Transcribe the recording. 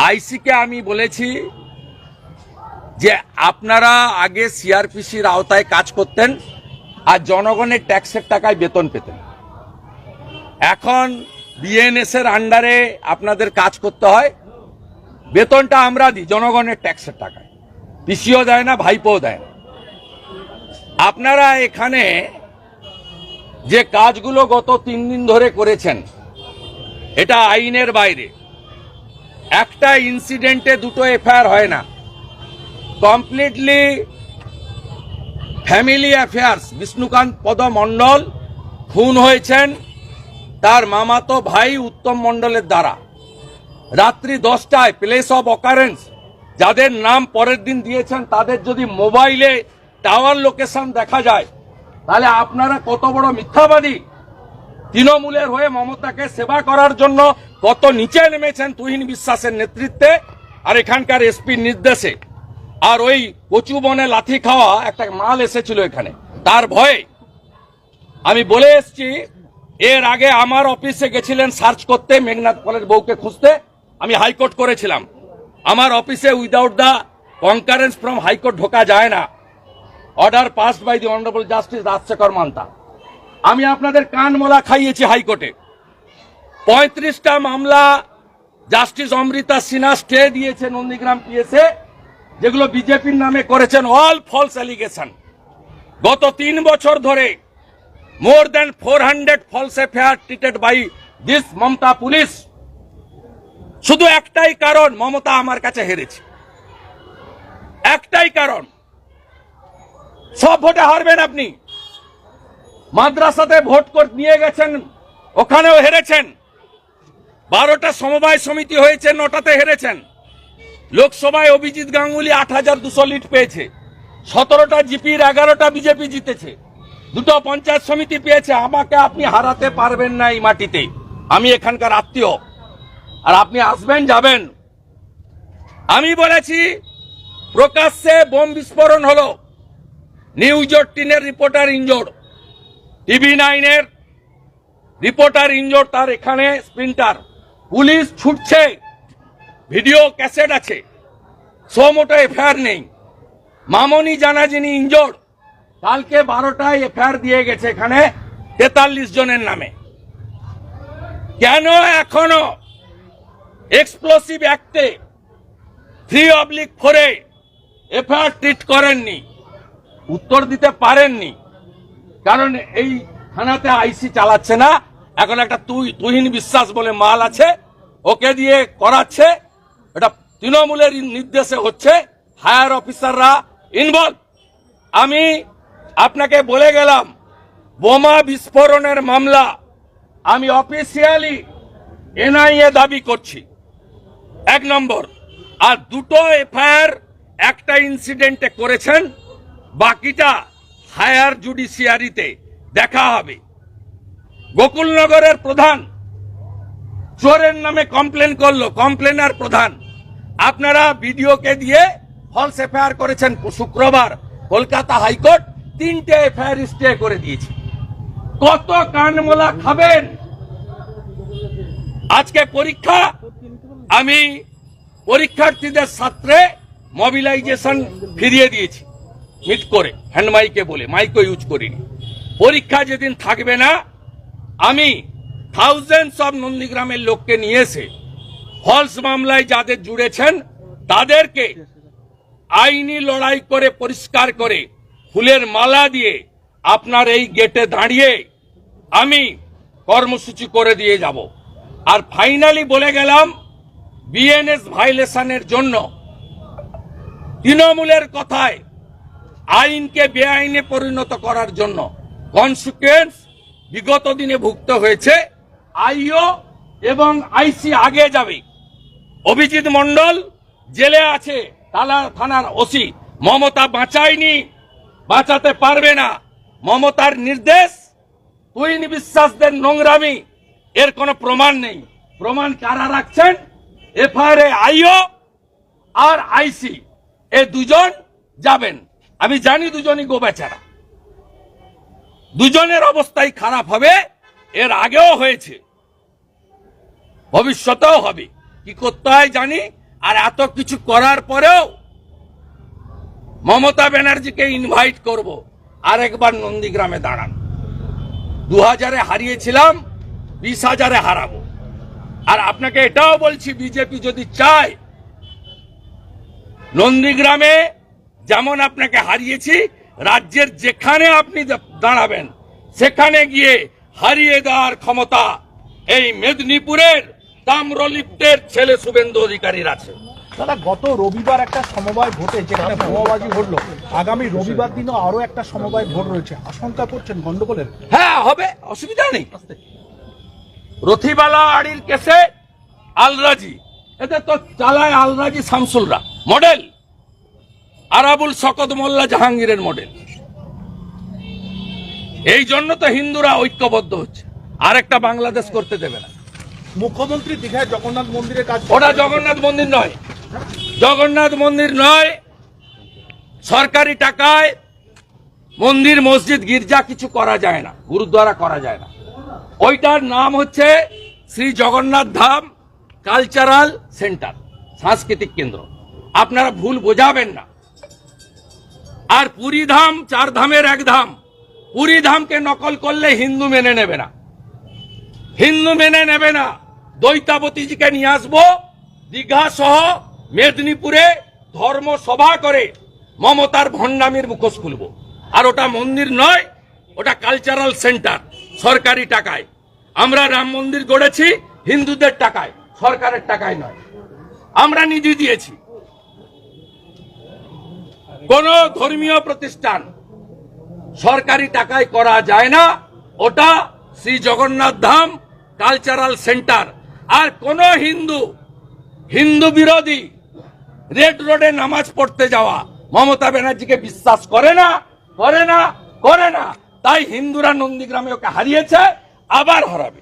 আইসিকে আমি বলেছি যে আপনারা আগে সিআরপিসির আওতায় কাজ করতেন আর জনগণের ট্যাক্সের টাকায় বেতন পেতেন। এখন বিএনএস এর আন্ডারে আপনাদের কাজ করতে হয়, বেতনটা আমরা দিই জনগণের ট্যাক্সের টাকায়, পিসিও দেয় না, ভাইপোও দেয় না। আপনারা এখানে যে কাজগুলো গত 3 দিন ধরে করেছেন এটা আইনের বাইরে। একটা ইনসিডেন্টে 2টো এফআইআর হয় না, কমপ্লিটলি ফ্যামিলি অ্যাফেয়ার্স। বিষ্ণুকান্ত পদ মণ্ডল খুন হয়েছেন তার মামাতো ভাই উত্তম মণ্ডলের দ্বারা। রাত্রি 10টায় প্লেস অফ অকারেন্স যাদের নাম পরের দিন দিয়েছেন তাদের যদি মোবাইলে টাওয়ার লোকেশন দেখা যায় তাহলে আপনারা কত বড় মিথ্যাবাদী। তৃণমূলের হয়ে মমতাকে সেবা করার জন্য কত নিচে নেমেছেন তুহিন বিশ্বাসের নেতৃত্বে আর এখানকার এসপির নির্দেশে। আর ওই কচু বনে লাথি খাওয়া একটা মাল এসেছিল এখানে, তার ভয়ে আমি বলে এসছি। এর আগে আমার অফিসে গেছিলেন সার্চ করতে, মেঘনাথ পলের বউকে খুঁজতে, আমি হাইকোর্ট করেছিলাম। আমার অফিসে without the concurrence from high court ঢোকা যায় না। Order passed by the honourable justice Rajasekhar Mantha. আমি আপনাদের কান মোলা খাইয়েছি হাইকোর্টে। 35টা মামলা জাস্টিস অমৃতা সিনহা স্টে দিয়েছে নন্দীগ্রাম পিএসএ, যেগুলো বিজেপির নামে করেছেন, অল ফলস অ্যালিগেশন। গত 3 বছর ধরে more than 400 false FIR treated by this Mamata police. শুধু একটাই কারণ, মমতা আমার কাছে হেরেছে। একটাই কারণ, সব ভোটে হারবেন আপনি। মাদ্রাসাতে ভোট নিয়ে গেছেন, ওখানেও হেরেছেন। 12টা সমবায় সমিতি হয়েছে, 9টাতে হেরেছেন। লোকসভায় অভিজিৎ গাঙ্গুলি 8200 লিড পেয়েছে, 17টা জিপির 11টা বিজেপি জিতেছে, 2টো পঞ্চায়েত সমিতি পেয়েছে। আমাকে আপনি হারাতে পারবেন না এই মাটিতে। আমি এখানকার আত্মীয়, আর আপনি আসবেন যাবেন। আমি বলেছি প্রকাশ্যে বোম বিস্ফোরণ হলো, নিউজ 18-এর রিপোর্টার ইনজোর্ড, TV9-এর রিপোর্টার ইনজোর্ড, তার এখানে স্প্লিন্টার। পুলিশ ছুটছে, ভিডিও ক্যাসেট আছে, সোমোটো এফআইআর নেই। মামনি জানা যিনি ইনজোর্ড, কালকে 12টায় এফআইআর দিয়ে গেছে এখানে 43 জনের নামে। কেন এখনো এক্সপ্লোসিভ অ্যাক্টে 3/4 এফআইআর ট্রিট করেননি? উত্তর দিতে পারেননি, কারণ এই থানাতে আইসি চালাচ্ছে না। এখন একটা তুহিন বিশ্বাস বলে মাল আছে, ওকে দিয়ে করাচ্ছে। এটা তৃণমূলের নির্দেশে হচ্ছে, হায়ার অফিসাররা ইনভলভ। আমি আপনাকে বলে গেলাম, বোমা বিস্ফোরণের মামলা আমি অফিসিয়ালি এনআইএ দাবি করছি, 1 নম্বর। আর 2টো এফআইআর একটা ইনসিডেন্টে করেছেন, বাকিটা হায়ার জুডিশিয়ারিতে দেখা হবে। গোকুলনগরের প্রধান চোরের নামে কমপ্লেন করলো, কমপ্লেনার প্রধান। আপনারা বিডিওকে দিয়ে ফলস এফআইআর করেছেন। শুক্রবার কলকাতা হাইকোর্ট 3টে এফআইআর স্টে করে দিয়েছে। কত কানমোলা খাবেন? আজকে পরীক্ষা, আমি পরীক্ষার্থীদের ছাত্রে মোবিলাইজেশন ফিরিয়ে দিয়েছি মিট করে, হ্যান্ড মাইকে বলে, মাইকও ইউজ করিনি। পরীক্ষা যেদিন থাকবে না, আমি থাউজেন্ডস অফ নন্দীগ্রামের লোককে নিয়ে এসে ফলস মামলায় যাদের জুড়েছেন তাদেরকে আইনি লড়াই করে পরিষ্কার করে ফুলের মালা দিয়ে আপনার এই গেটে দাঁড়িয়ে আমি কর্মসূচি করে দিয়ে যাব। আর ফাইনালি বলে গেলাম, বিএনএস ভাইলেশনের জন্য তৃণমূলের কথায় আইনকে বেআইনে পরিণত করার জন্য কনসিকুয়েন্স বিগত দিনে ভুগতে হয়েছে। আইও এবং আইসি আগে যাবে। অভিজিৎ মণ্ডল জেলে আছে, তালা থানার ওসি। মমতা বাঁচায়নি, বাঁচাতে পারবে না। মমতার নির্দেশ, তুহিন বিশ্বাসদের নোংরামি, এর কোনো প্রমাণ নেই। প্রমাণ কারা রাখছেন? এফআইআর আইও আর আইসি, এ 2জন যাবেন। আমি জানি 2জনই গোবেচারা, 2জনের অবস্থাই খারাপ হবে। এর আগেও হয়েছে, ভবিষ্যতেও হবে। কি করতে হয় জানি, আর এত কিছু করার পরেও মমতা ব্যানার্জিকে ইনভাইট করব আরেকবার নন্দীগ্রামে দাঁড়ান। 2000-এ হারিয়েছিলাম, 20,000-এ হারাবো। আর আপনাকে এটাও বলছি, বিজেপি যদি চায় নন্দীগ্রামে যেমন আপনাকে হারিয়েছি, রাজ্যের যেখানে আপনি দাঁড়াবেন সেখানে গিয়ে হারিয়ে দেওয়ার ক্ষমতা এই মেদিনীপুরের তাম্রলিপ্তের ছেলে শুভেন্দু অধিকারীর আছে। দাদা, গত রবিবার একটা সমবায় ভোটে যেখানে বোমাবাজি ঘটলো, আগামী রবিবার দিনও আরো একটা সমবায় ভোট রয়েছে, আশঙ্কা করছেন গন্ডগোলের? হ্যাঁ, হবে, অসুবিধা নেই। রথিবালা আড়ির কেসে আলরাজি, এদের তো চালায় আলরাজি শামসুলরা মডেল, আরাবুল শকত মোল্লা জাহাঙ্গীরের মডেল। এই জন্য তো হিন্দুরা ঐক্যবদ্ধ হচ্ছে, আরেকটা বাংলাদেশ করতে দেবে না। মুখ্যমন্ত্রী দীঘায় জগন্নাথ মন্দিরের কাজ, ওটা জগন্নাথ মন্দির নয়, জগন্নাথ মন্দির নয়। সরকারি টাকায় মন্দির, মসজিদ, গির্জা কিছু করা যায় না, গুরুদ্বারা করা যায় না। ওইটার নাম হচ্ছে শ্রী জগন্নাথ ধাম কালচারাল সেন্টার, সাংস্কৃতিক কেন্দ্র। আপনারা ভুল বোঝাবেন না। আর পুরী ধাম 4 ধামের 1 ধাম, পুরী ধামকে নকল করলে হিন্দু মেনে নেবে না, হিন্দু মেনে নেবে না। দৈতাবতীজিকে নিয়ে আসবো, দীঘা সহ মেদিনীপুরে ধর্মসভা করে মমতার ভণ্ডামির মুখোশ খুলবো। আর ওটা মন্দির নয়, ওটা কালচারাল সেন্টার, সরকারি টাকায়। আমরা রাম মন্দির গড়েছি হিন্দুদের টাকায়, সরকারের টাকায় নয়। আমরা নিধি দিয়েছি। কোন ধর্মীয় প্রতিষ্ঠান সরকারি টাকায় করা যায় না, ওটা শ্রী জগন্নাথ ধাম কালচারাল সেন্টার। আর কোন হিন্দু বিরোধী রেড রোডে নামাজ পড়তে যাওয়া মমতা ব্যানার্জিকে বিশ্বাস করে না, করে না, করে না। তাই হিন্দুরা নন্দীগ্রামে ওকে হারিয়েছে, আবার হারাবে।